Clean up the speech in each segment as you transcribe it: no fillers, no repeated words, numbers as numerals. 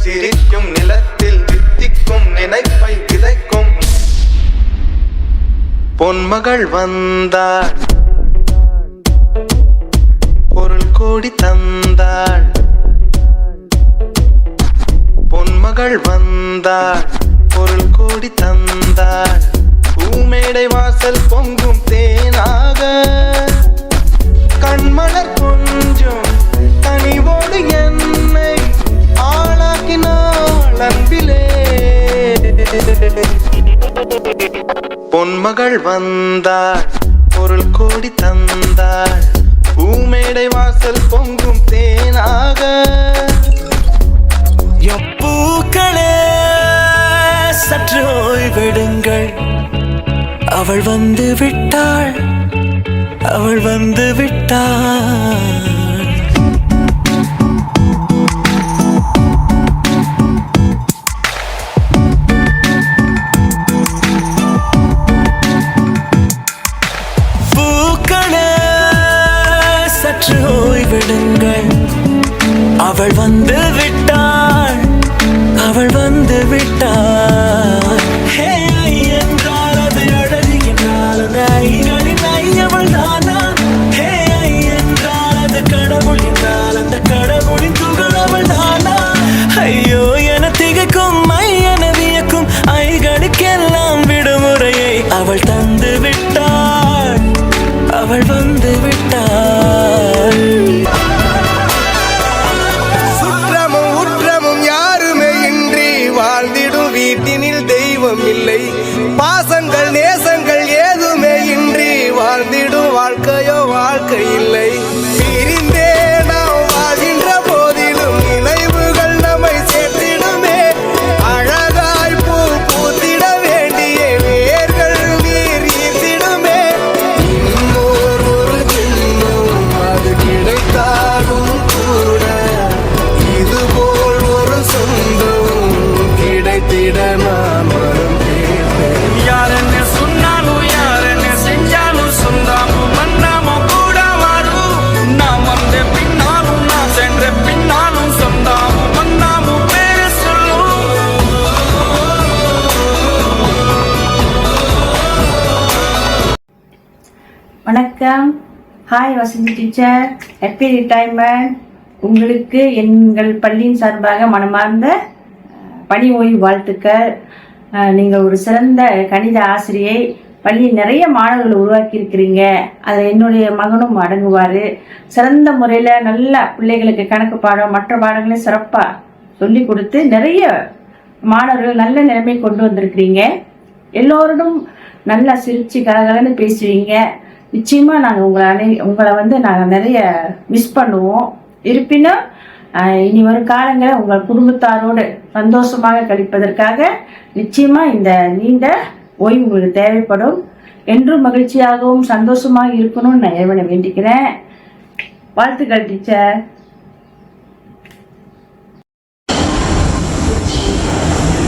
சிரிக்கும் நிலத்தில் வித்திக்கும் நினைப்பை விதைக்கும் பொன்மகள் வந்தாள், பொருள் கோடி தந்தாள். பொன்மகள் வந்தாள், பொருள் கோடி தந்தாள். பூமேடை வாசல் பொங்கும் தேனாக கண்மலர் கொஞ்சம் கனிவோடு என்னை ஆளாக்கினாள் அன்பிலே. பொன்மகள் வந்தாள், பொருள் கோடி தந்தாள். பூமேடை வாசல் பொங்கும் தேனாக. எப்பூக்களே சற்று ஓய்வெடுங்கள், அவள் வந்து விட்டாள், அவள் வந்து விட்டாள். பூக்களே சற்று ஓய்வெடுங்கள், அவள் வந்து விட்டாள், அவள் வந்து விட்டாள். ஹே என்றால் அது அழகு என்றால் அது ஐகளின் ஐயவள் தானா? ஹே என்றால் அது கடவுள் என்றால் அந்த கடவுளின் துகள் அவள் தானா? ஐயோ என திகைக்கும் ஐயன வியக்கும் ஐகளுக்கெல்லாம் விடுமுறையை அவள் தந்து விட்டாள், அவள் வந்து விட்டாள். வீட்டினில் தெய்வம் இல்லை, பாசங்கள் நேசங்கள் ஏதுமே இன்றி வாழ்ந்திடும் வாழ்க்கையோ வாழ்க்கை இல்லை. பிரிந்தே நாம் வாழ்கின்ற போதிலும் நினைவுகள் நம்மை சேர்த்திடுமே. அழகாய் பூ பூத்திட வேண்டிய வேர்கள் நீர் ஈர்த்திடுமே. இன்னொரு ஒரு ஜென்மம் அது கிடைத்தாலும் கூட இதுபோல் ஒரு சொந்தம் கிடைத்திட நான் வரும் கேட்பேன். யார் என்ன சொன்னாலும் யார் என்ன செஞ்சாலும் சொந்தாமும் மன்னாமும் கூட மாறும். நாம் வந்த பின்னாலும் நாம் சென்ற பின்னாலும் சொந்தாமும் மன்னாமும் பேரு சொல்லும். வணக்கம். Hi Vasanthi teacher, happy retirement. உங்களுக்கு எங்கள் பள்ளியின் சார்பாக மனமார்ந்த பணி ஓய்வு வாழ்த்துக்கள். நீங்கள் ஒரு சிறந்த கணித ஆசிரியை, பள்ளியில் நிறைய மாணவர்களை உருவாக்கி இருக்கிறீங்க. அதில் என்னுடைய மகனும் அடங்குவார். சிறந்த முறையில் நல்ல பிள்ளைகளுக்கு கணக்கு பாடம் மற்ற பாடங்களையும் சிறப்பாக சொல்லி கொடுத்து நிறைய மாணவர்கள் நல்ல நிலைமை கொண்டு வந்திருக்கிறீங்க. எல்லோருடும் நல்லா சிரித்து கலகலன்னு பேசுவீங்க. நிச்சயமாக நாங்கள் உங்களை நாங்கள் நிறைய மிஸ் பண்ணுவோம். இருப்பினும் இனி வரும் காலங்களில் உங்கள் குடும்பத்தாரோடு சந்தோஷமாக கழிப்பதற்காக நிச்சயமாக இந்த நீண்ட ஓய்வு உங்களுக்கு தேவைப்படும். என்றும் மகிழ்ச்சியாகவும் சந்தோஷமாக இருக்கணும்னு நான் இறைவனை வேண்டிக்கிறேன். வாழ்த்துக்கள் டீச்சர்.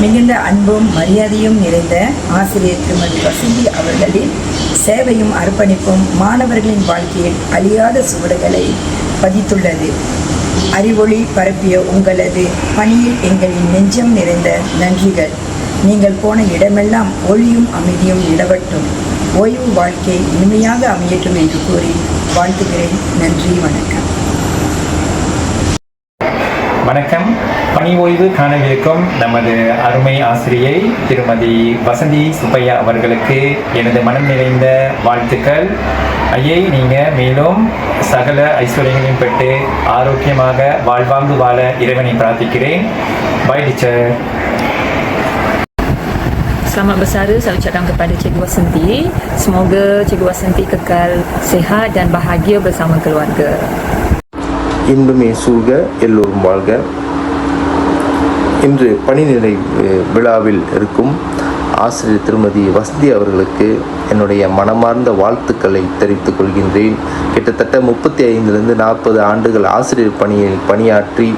மிகுந்த அன்பும் மரியாதையும் நிறைந்த ஆசிரியர் திருமதி வசந்தி அவர்களின் சேவையும் அர்ப்பணிப்பும் மாணவர்களின் வாழ்க்கையில் அழியாத சுவடுகளை பதித்துள்ளது. அறிவொளி பரப்பிய உங்களது பணியில் எங்களின் நெஞ்சம் நிறைந்த நன்றிகள். நீங்கள் போன இடமெல்லாம் ஒளியும் அமைதியும் நிலவட்டும், ஓய்வு வாழ்க்கை இனிமையாக அமையட்டும் என்று கூறி வாழ்த்துகிறேன். நன்றி, வணக்கம். வணக்கம். பணி ஓய்வு காணவிருக்கும் நமது அருமை ஆசிரியை திருமதி வசந்தி சுப்பையா அவர்களுக்கு எனது மனம் நிறைந்த வாழ்த்துக்கள். ஐயை, நீங்கள் மேலும் சகல ஐஸ்வர்யங்களையும் பெற்று ஆரோக்கியமாக வாழ்வாங்கு வாழ இறைவனை பிரார்த்திக்கிறேன். Bye teacher. Selamat bersara saya ucapkan kepada Cikgu Wasanti. Semoga Cikgu Wasanti kekal sihat dan bahagia bersama keluarga. இன்பமே சூழ்க, எல்லோரும் வாழ்க. இன்று பணி நிறைவு விழாவில் இருக்கும் ஆசிரியர் திருமதி வசந்தி அவர்களுக்கு என்னுடைய மனமார்ந்த வாழ்த்துக்களை தெரிவித்துக் கொள்கின்றேன். கிட்டத்தட்ட 35லிருந்து 40 ஆண்டுகள் ஆசிரியர் பணியில் பணியாற்றி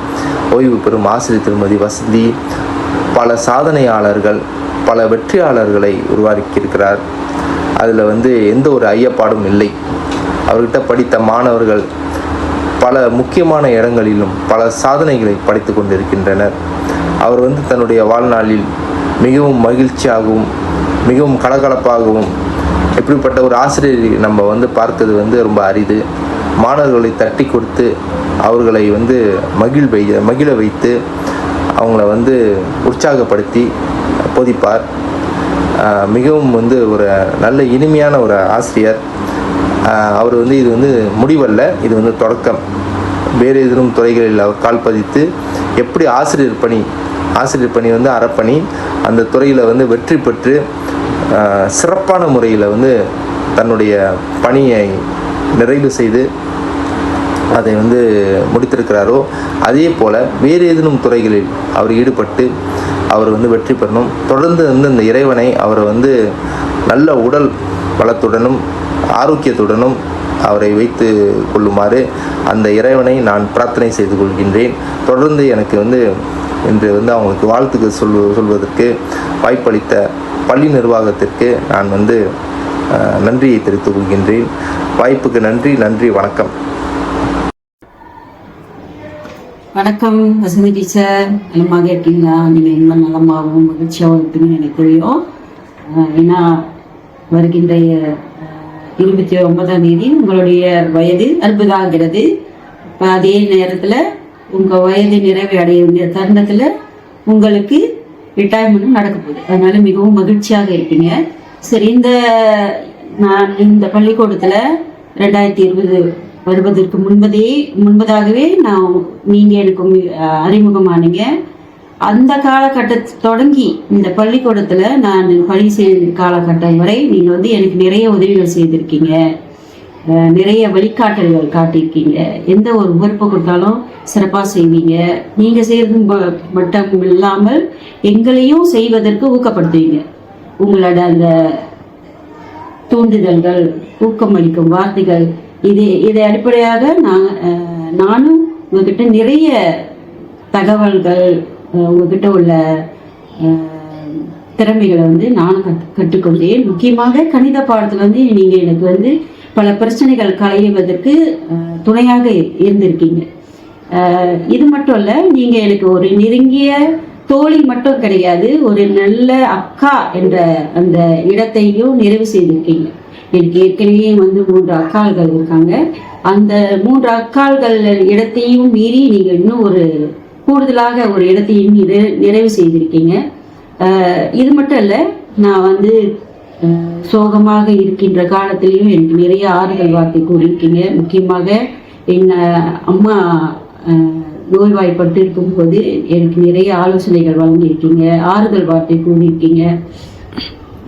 ஓய்வு பெறும் ஆசிரியர் திருமதி வசந்தி பல சாதனையாளர்கள், பல வெற்றியாளர்களை உருவாக்கியிருக்கிறார். அதில் எந்த ஒரு ஐயப்பாடும் இல்லை. அவர்கிட்ட படித்த மாணவர்கள் பல முக்கியமான இடங்களிலும் பல சாதனைகளை படைத்து கொண்டிருக்கின்றனர். அவர் தன்னுடைய வாழ்நாளில் மிகவும் மகிழ்ச்சியாகவும் மிகவும் கலகலப்பாகவும், இப்படிப்பட்ட ஒரு ஆசிரியரை நம்ம பார்க்கிறது ரொம்ப அரிது. மாணவர்களை தட்டி கொடுத்து அவர்களை மகிழ வைத்து அவங்கள உற்சாகப்படுத்தி போதிப்பார். மிகவும் ஒரு நல்ல இனிமையான ஒரு ஆசிரியர். அவர் இது முடிவல்ல, இது தொடக்கம். வேறு எதிரும் துறைகளில் அவர் கால் பதித்து எப்படி ஆசிரியர் பணி அறப்பணி அந்த துறையில் வெற்றி பெற்று சிறப்பான முறையில் தன்னுடைய பணியை நிறைவு செய்து அதை முடித்திருக்கிறாரோ, அதே போல் வேறு ஏதேனும் துறைகளில் அவர் ஈடுபட்டு அவர் வெற்றி பெறணும். தொடர்ந்து இந்த இறைவனை அவர் நல்ல உடல் பலத்துடனும் ஆரோக்கியத்துடனும் அவரை வைத்து கொள்ளுமாறு அந்த இறைவனை நான் பிரார்த்தனை செய்து கொள்கின்றேன். தொடர்ந்து எனக்கு இன்று அவங்களுக்கு வாழ்த்துக்கு சொல்வதற்கு வாய்ப்பளித்த பள்ளி நிர்வாகத்திற்கு நான் நன்றியை தெரிவித்துக் கொள்கின்றேன். வாய்ப்புக்கு நன்றி. வணக்கம். வணக்கம் வசந்தி டீச்சர், நலமாக இருக்கீங்களா? நீங்கள் இன்னும் நலமாகவும் மகிழ்ச்சியாகவும் இருப்பீங்கன்னு எனக்கு தெரியும். ஏன்னா வருகின்ற 29ஆம் தேதி உங்களுடைய வயது 60 ஆகிறது. இப்போ அதே நேரத்தில் உங்கள் வயது நிறைவு அடைய தருணத்தில் உங்களுக்கு ரிட்டையர்மெண்ட்டும் நடக்க போகுது. அதனால மிகவும் மகிழ்ச்சியாக இருப்பீங்க. சரி, நான் இந்த பள்ளிக்கூடத்தில் 2020 வருவதற்கு முன்பதாகவே நீங்கள் எனக்கு அறிமுகமானீங்க. அந்த காலகட்டத்தை தொடங்கி இந்த பள்ளிக்கூடத்தில் நான் பணி செய்த காலகட்டம் வரை நீங்கள் எனக்கு நிறைய உதவிகள் செய்திருக்கீங்க, நிறைய வழிகாட்டல்கள் காட்டியிருக்கீங்க. எந்த ஒரு பொறுப்பு கொடுத்தாலும் சிறப்பாக செய்வீங்க. நீங்கள் செய்கிறது மட்டும் இல்லாமல் எங்களையும் செய்வதற்கு ஊக்கப்படுத்துவீங்க. உங்களோட அந்த தூண்டுதல்கள், ஊக்கமளிக்கும் வார்த்தைகள், இதை அடிப்படையாக நானும் உங்ககிட்ட நிறைய தகவல்கள், உங்ககிட்ட உள்ள திறமைகளை நானும் கற்றுக்கொண்டேன். முக்கியமாக கணித பாடத்தில் நீங்கள் எனக்கு பல பிரச்சனைகள் களைவதற்கு துணையாக இருந்திருக்கீங்க. இது மட்டும் இல்லை, நீங்கள் எனக்கு ஒரு நெருங்கிய தோழி மட்டும் கிடையாது, ஒரு நல்ல அக்கா என்ற அந்த இடத்தையும் நிறைவு செய்திருக்கீங்க. எனக்கு ஏற்கனவே 3 அக்காள்கள் இருக்காங்க. அந்த 3 அக்காள்கள் இடத்தையும் மீறி நீங்கள் இன்னும் ஒரு கூடுதலாக ஒரு இடத்தையும் நிறைவு செய்திருக்கீங்க. இது மட்டும் இல்லை, நான் சோகமாக இருக்கின்ற காலத்திலையும் எனக்கு நிறைய ஆறுதல் வார்த்தை கூறியிருக்கீங்க. முக்கியமாக அம்மா நோய்வாய்ப்பட்டு இருக்கும்போது எனக்கு நிறைய ஆலோசனைகள் வழங்கியிருக்கீங்க, ஆறுதல் வார்த்தை கூறியிருக்கீங்க.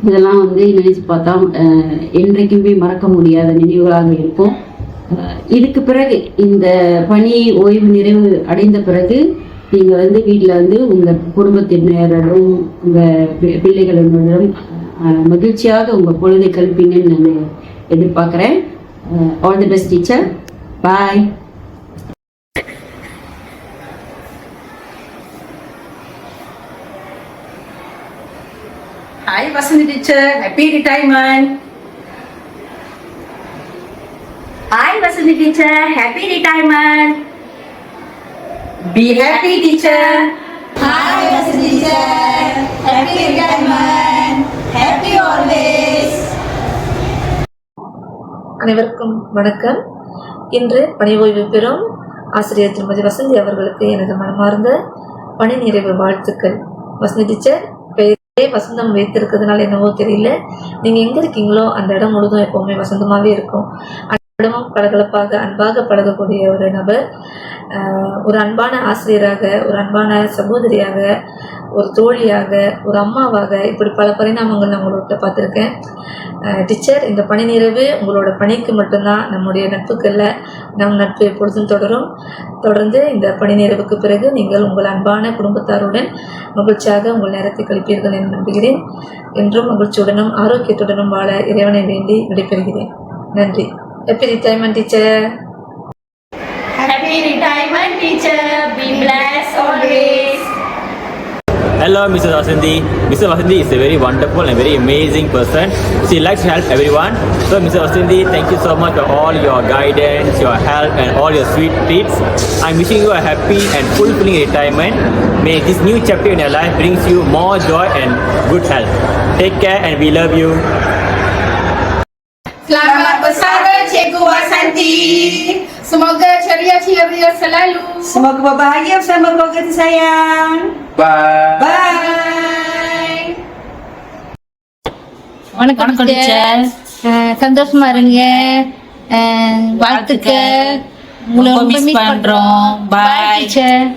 இதெல்லாம் நினைச்சு பார்த்தா என்றைக்குமே மறக்க முடியாத நினைவுகளாக இருக்கும். இதுக்கு பிறகு இந்த பணி ஓய்வு நிறைவு அடைந்த பிறகு நீங்கள் வீட்டில் உங்கள் குடும்பத்தினரும் உங்கள் பிள்ளைகளிடம் மகிழ்ச்சியாக உங்கள் பொழுதை கழிப்பீங்கன்னு நான் எதிர்பார்க்குறேன். All the best teacher. Bye. Hi Vasanthi teacher, happy retirement. Hi Vasanthi teacher, happy retirement. Be happy teacher. Hi Vasanthi teacher, happy retirement. Happy always. அனைவருக்கும் வணக்கம். இன்று பணி ஓய்வு பெறும் ஆசிரியர் திருமதி வசந்தி அவர்களுக்கு எனது மனமார்ந்த பணி நிறைவு வாழ்த்துக்கள். வசந்தி டீச்சர் பெயரே வசந்தம் வைத்திருக்கிறதுனால என்னவோ தெரியல, நீங்கள் எங்கே இருக்கீங்களோ அந்த இடம் முழுதும் எப்போவுமே வசந்தமாகவே இருக்கும். இடமும் கலகலப்பாக அன்பாக பழகக்கூடிய ஒரு நபர், ஒரு அன்பான ஆசிரியராக, ஒரு அன்பான சகோதரியாக, ஒரு தோழியாக, ஒரு அம்மாவாக, இப்படி பல பரிணாமங்கள் நான் உங்களோட பார்த்துருக்கேன். டீச்சர், இந்த பணி நிறைவு உங்களோட பணிக்கு மட்டும்தான், நம்முடைய நட்புக்கல்ல. நம் நட்பு எப்பொழுதும் தொடர்ந்து இந்த பணி நிறைவுக்கு பிறகு நீங்கள் உங்கள் அன்பான குடும்பத்தாருடன் மகிழ்ச்சியாக உங்கள் நேரத்தை கழிப்பீர்கள் என நம்புகிறேன். என்றும் மகிழ்ச்சியுடனும் ஆரோக்கியத்துடனும் வாழ இறைவனை வேண்டி விடைபெறுகிறேன். நன்றி. Happy retirement, teacher. Happy retirement, teacher. Be blessed always. Hello, Mrs. Vasanthi. Mrs. Vasanthi is a very wonderful and very amazing person. She likes to help everyone. So, Mrs. Vasanthi, thank you so much for all your guidance, your help, and all your sweet treats. I'm wishing you a happy and fulfilling retirement. May this new chapter in your life brings you more joy and good health. Take care, and we love you. Selamat bersama Cikgu Vasanthi. Semoga ceria-ceria selalu. Semoga berbahagia bersama keluarga tersayang. Bye. Bye. வணக்கம் teacher. சந்தோஷமா இருங்க. வாழ்த்துக்கள். உங்களை ரொம்ப miss பண்றோம். Bye. Teacher.